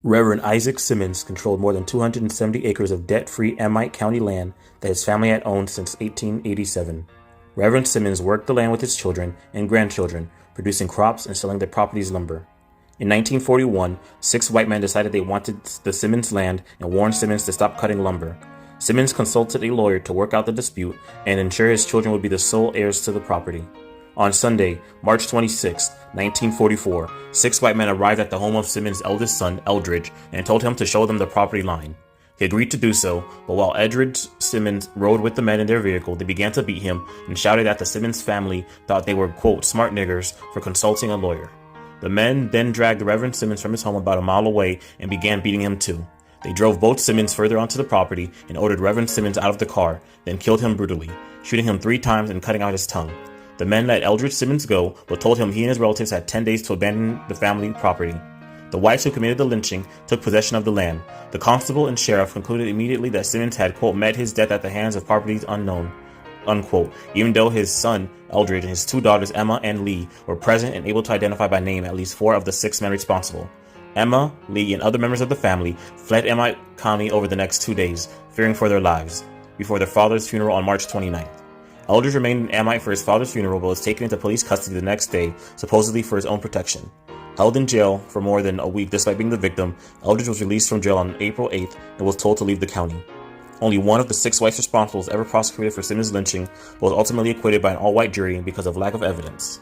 Reverend Isaac Simmons controlled more than 270 acres of debt-free Amite County land that his family had owned since 1887. Reverend Simmons worked the land with his children and grandchildren, producing crops and selling their property's lumber. In 1941, 6 white men decided they wanted the Simmons land and warned Simmons to stop cutting lumber. Simmons consulted a lawyer to work out the dispute and ensure his children would be the sole heirs to the property. On Sunday, March 26, 1944, 6 white men arrived at the home of Simmons' eldest son, Eldridge, and told him to show them the property line. He agreed to do so, but while Eldridge Simmons rode with the men in their vehicle, they began to beat him and shouted that the Simmons family thought they were, quote, smart niggers for consulting a lawyer. The men then dragged Reverend Simmons from his home about a mile away and began beating him too. They drove both Simmons further onto the property and ordered Reverend Simmons out of the car, then killed him brutally, shooting him 3 times and cutting out his tongue. The men let Eldridge Simmons go, but told him he and his relatives had 10 days to abandon the family property. The whites who committed the lynching took possession of the land. The constable and sheriff concluded immediately that Simmons had, quote, met his death at the hands of parties unknown, unquote, even though his son, Eldridge, and his 2 daughters, Emma and Lee, were present and able to identify by name at least 4 of the 6 men responsible. Emma, Lee, and other members of the family fled Amite County over the next 2 days, fearing for their lives, before their father's funeral on March 29th. Eldridge remained in Amite for his father's funeral, but was taken into police custody the next day, supposedly for his own protection. Held in jail for more than a week despite being the victim, Eldridge was released from jail on April 8th and was told to leave the county. Only one of the 6 whites responsible was ever prosecuted for Simmons' lynching, but was ultimately acquitted by an all-white jury because of lack of evidence.